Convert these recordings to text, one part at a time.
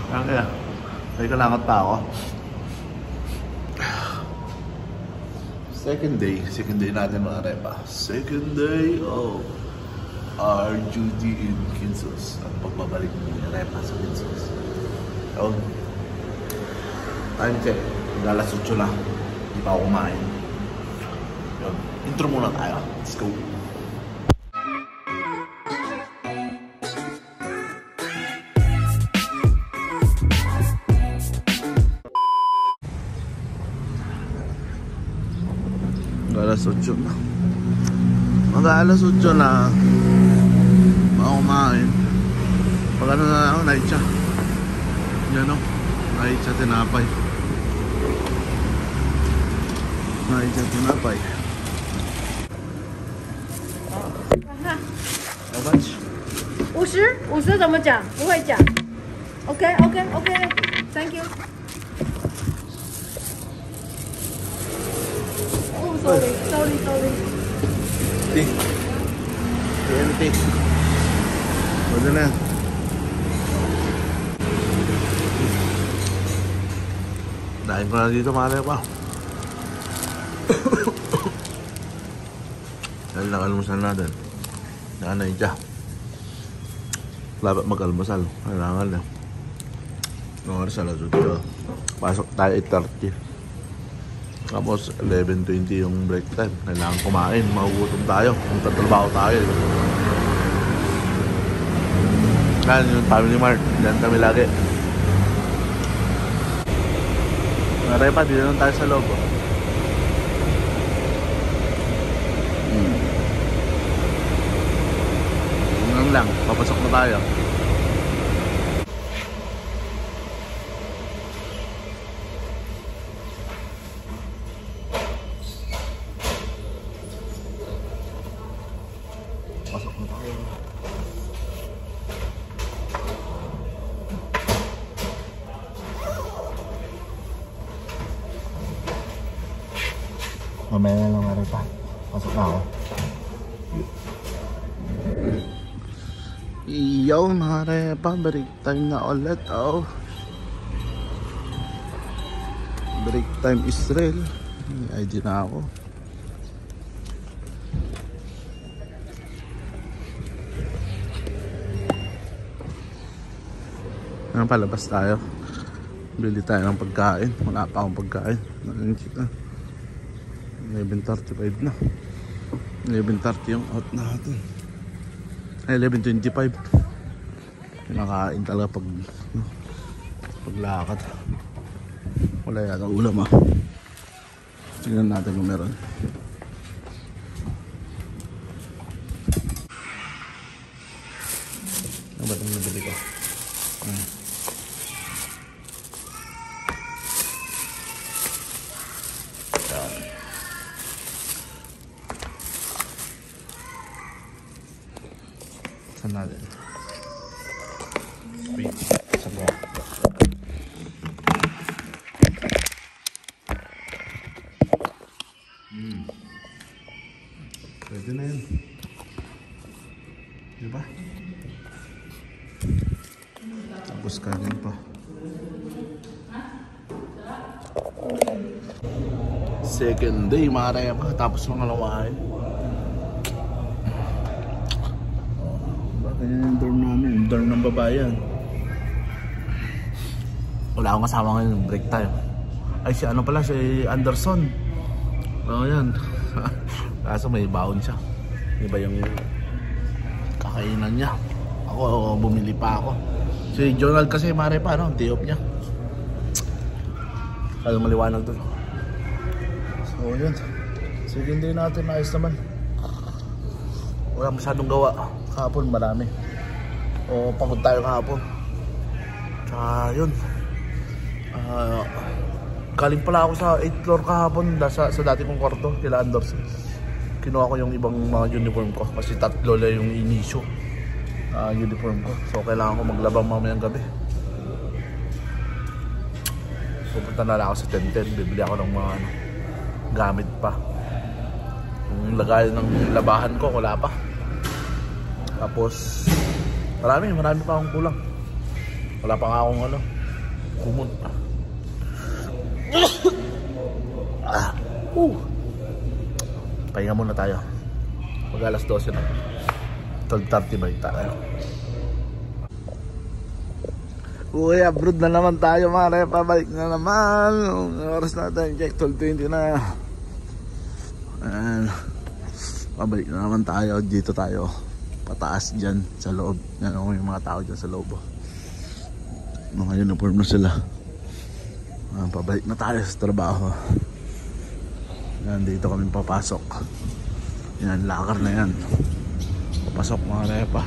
Kaya, may kalangat pa ako. Second day natin mga repa. Second day of our duty in Kinsos. Ang pagbabalik ni repa sa Kinsos. So, time check. Alas 8 na. Hindi pa ako kumain. Yun. Intro muna tayo. Let's go. Alas 8 na. Mag-alas 8 na. Kumain. Pag ano na ako, night siya. Yan o. Night siya tinapay. Night siya tinapay. Abach. 50怎么讲？不会讲。OK OK OK Thank you。Sorry. TNT. Pwede na yan. Dahil ko na dito mga lepa. Dahil nakalmusal natin. Nanay siya. Dapat mag-almusal. Kailangan na. Oras alas 8. Pasok tayo 8:30. Tapos 11:20 yung break time. Kailangan kumain, magugutom tayo. Kung tatrabaho tayo. Kaya yung Family Mart, dyan kami lagi. Repa, dito lang tayo sa loob. Ganun lang, papasok na tayo. Pasok na tayo. Mamaya na lang nga pa. Pasok na ako. Yo, mga repa. Break time na ulit. Oh. Break time Israel. May ID na ako. Palabas tayo. Bili tayo ng pagkain. Wala pa akong pagkain. 11:35 na. 11:30 yung out natin. Ay, 11:25. Kinakain talaga paglakad. Wala yata ulam ah. Tingnan natin kung meron. Ano ba itong nabili ko? Saan natin? Wait, saan ba? Pwede na yun. Diba? Tapos kanin pa. Second day mga repa. Tapos mga lawain. Ayan yung dorm namin, dorm ng babayan. Wala akong kasama ngayon, break time. Ay si ano pala, si Anderson. Oo yan. Kaso may baon siya. Iba yung kakainan niya. Ako, bumili pa ako. Si Jonald kasi mare pa, no? Day off niya. Kaya maliwanag doon. So yun. Second day natin, ayos naman. Wala masyadong gawa. Kahapon marami. O pagod tayo kahapon. Tsaka yun. Galing pala ako sa 8th floor kahapon sa dati kong kwarto kila Anderson. Kinuha ko yung ibang mga uniform ko kasi tatlo lang yung inisyo uniform ko. So kailangan ko maglabang mamayang gabi. Pupunta na lang ako sa 1010. Bibili ako ng mga gamit pa. Yung lagay ng labahan ko wala pa. Tapos marami pa akong kulang. Wala pa nga akong Kumot. Pahinga muna tayo. Mag alas 12 na. 12:30 balik tayo. Uy, abroad na naman tayo mga repa. Balik na naman. Oras natin, check 12:20 na. Ayan. Pabalik na naman tayo. Dito tayo. Pataas dyan sa loob. Yan ako yung mga tao dyan sa loob. Mga uniform na sila. Pabalik na tayo sa trabaho. Yan, dito kami papasok. Yan, lakar na yan. Papasok mga repa.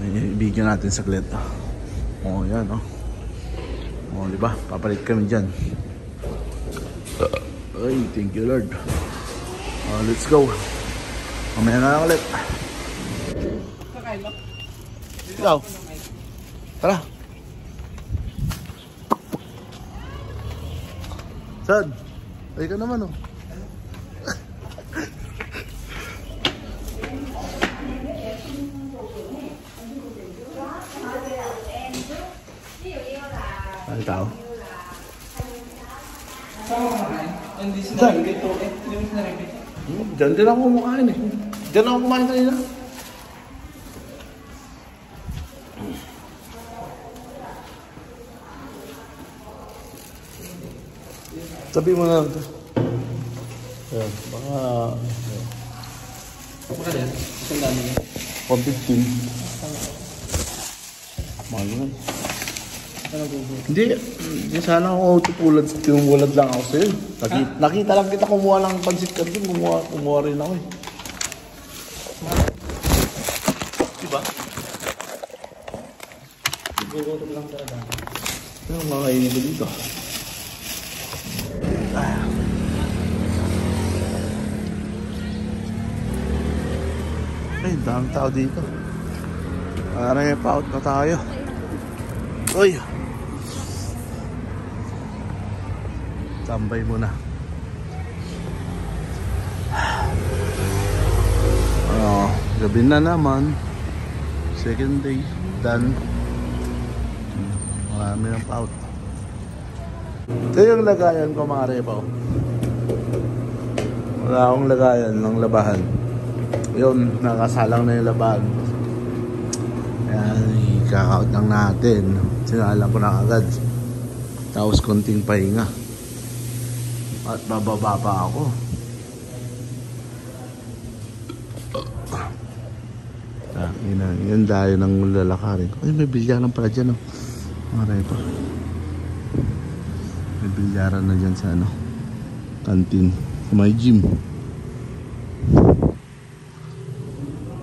Ibigyan natin saglit. Oh, yan, oh. Oh, diba? Papalit kami dyan. Ay, thank you Lord. Let's go. Mamaya na lang ulit. Ikaw. Tara. Saan? Ay ka naman, oh. Ay, tao. Saan? Diyan din ako kumakain eh. Diyan ako kumain kanina. Sabi mo na ito. Ayan, baka... Baka din? Isang dami niya? 115. Mahal naman. Hindi sana ako tupulad. Tinumulad lang ako sa'yo. Nakita lang kita kumuha ng pansit kantin. Kumuha rin ako eh. Diba? Gugutom lang talaga. Ano mga kainin ko dito? Ay, daming tao dito. Pa-out na tayo. Uy! Tambay muna. Gabi na naman. Second day. Done. Marami ng pa-out. Ito yung lagayan ko mga repa. Wala akong lagayan ng labahan. Yun, nakasalang na yung labahan. Ayan, i-kaka-out lang natin. Sinalang ko na agad. Tapos konting pahinga. At bababa pa ako. Yun dahil ng lalakarin. Ay, may bilyaran pala dyan, oh. Maray pa. May bilyaran na dyan sa ano, kantin. May gym.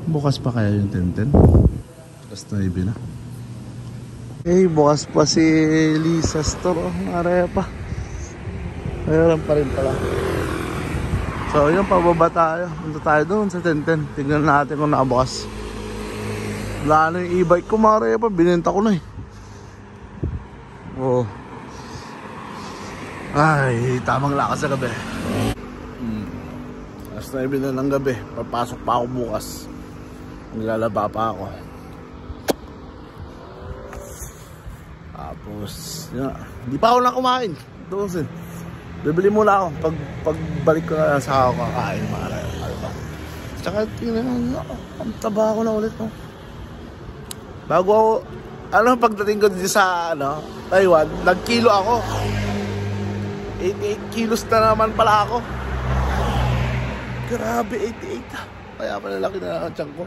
Bukas pa kaya yung 10-10? Bukas na ibi na. Eh, bukas pa si Lisa Store, oh. Maray pa. Mayroon pa rin pala. So yun, pababa tayo. Punta tayo doon sa 10-10. Tignan natin kung nakabukas. Wala na yung e-bike ko mga repa. Binenta ko na eh. Oh. Ay, tamang lakas sa gabi. Alas 9 na ng gabi. Papasok pa ako bukas. Naglalaba pa ako. Tapos yun, hindi pa ako na kumain. Doon. Bibili muna ako. Pagbalik ko na sa ako kakain mga repa. Tsaka tingnan, ang taba ako na ulit, no? Bago ako, pagdating ko dito sa Taiwan, nagkilo ako. 88 kilos na naman pala ako. Grabe, 88. Kaya pala laki na ang tiyan ko.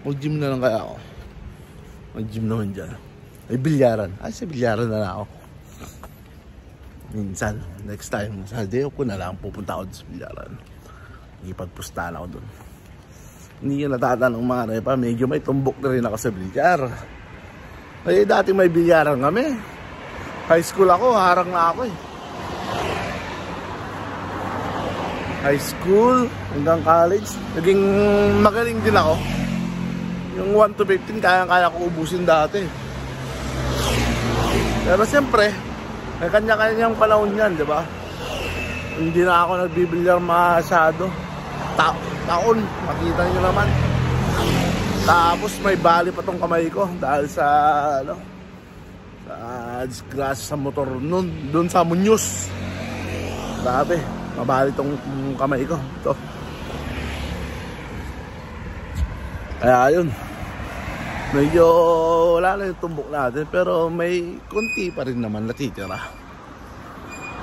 Mag-gym na lang kaya ako. Mag-gym naman dyan. May bilyaran. Sa bilyaran na lang ako. Minsan, next time, sa day off ko na lang, pupunta ako sa bilyaran. Ipagpustahan ako dun. Hindi nyo natatanong mga repa, medyo may tumbok na rin ako sa bilyar. Eh, dati may bilyaran kami. High school ako, harang na ako eh. High school, hanggang college, naging magaling din ako. Yung 1 to 15, kaya ko ubusin dati. Pero siyempre, may kanya-kanyang panahon yan, di ba? Hindi na ako nagbibilyar masyado. Taon, makita nyo naman. Tapos may bali pa tong kamay ko dahil sa ano, sa disgrasya sa motor nun, doon sa Muñoz. Grabe, mabali tong kamay ko. Ito. Kaya yun, medyo wala na yung tumbok natin, pero may konti pa rin naman natitira.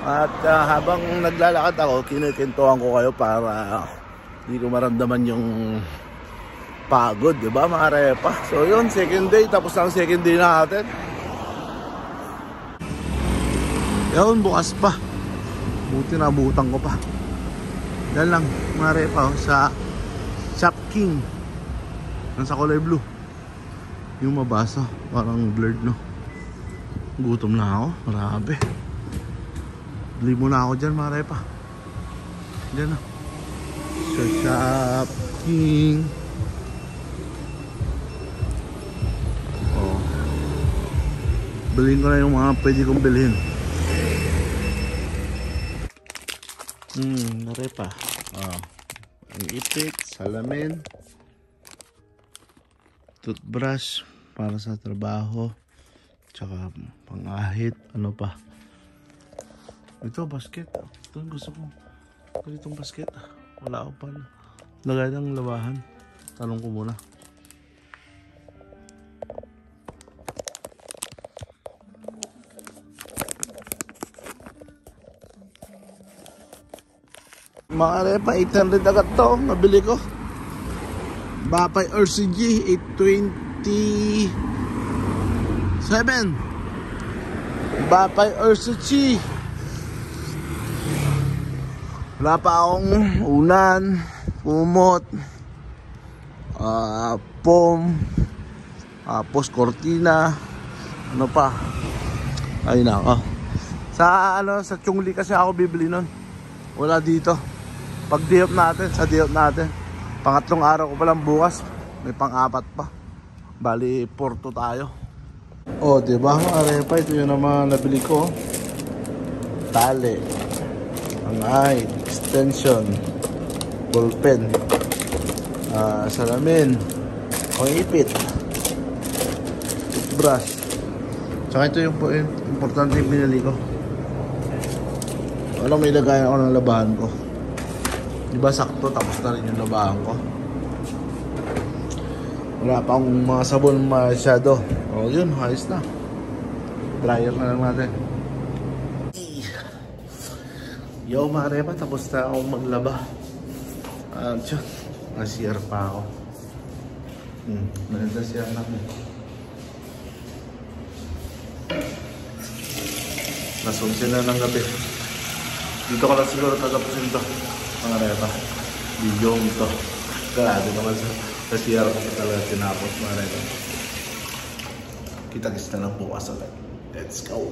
At habang naglalakad ako, kinikintuhan ko kayo para hindi ko maramdaman yung pagod, di ba mga repa? So yun, second day, tapos ang second day natin. Yun, bukas pa. Buti nabutan ko pa. Yan lang mga repa, sa Shop King. Nasa kulay blue. Yung mabasa, parang blurred, no? Gutom na ako, marami. Bili muna ako dyan mga repa. Dyan na. Sa Shop King. Oh. Bilhin ko na yung mga pwede kong bilhin. Repa. Oh. Ang ipit, salamin, toothbrush para sa trabaho, tsaka pangahit, ano pa. Ito, basket. Ito gusto ko. Itong basket. Wala ako pa. Lagay ng labahan. Talong ko muna. Mga repa, 800 agad to. Nabili ko. Bapay RCG 827. Bapay RCG. Wala pa akong unan, kumot, pom, post cortina, ano pa. Ayun na ako. Sa Chungli kasi ako bibili nun. Wala dito. Pag day off natin, sa day off natin, pangatlong araw ko palang bukas, may pang-apat pa. Bali 4 tayo. Oh, diba mga repa, ito yung naman nabili ko. Tali, pangahit, extension, ballpen, salamin, pang-ipit, toothbrush. Tsaka ito yung importante yung pinili ko. Alam, may lagayan ako ng labahan ko. Diba sakto, tapos na rin yung labahan ko. Wala pa akong mga sabon masyado. O yun, ayos na. Dryer na lang natin. Yo mga repa, tapos na akong maglaba. Tiyan, nasi-CR pa ako. Maganda siya namin. Nasunsin na ng gabi. Dito ko lang siguro tatapusin ito mga repa. Video ito. Grabe naman sa CR ko talaga tinapos mga repa. Kita-kits na lang bukas agad. Let's go!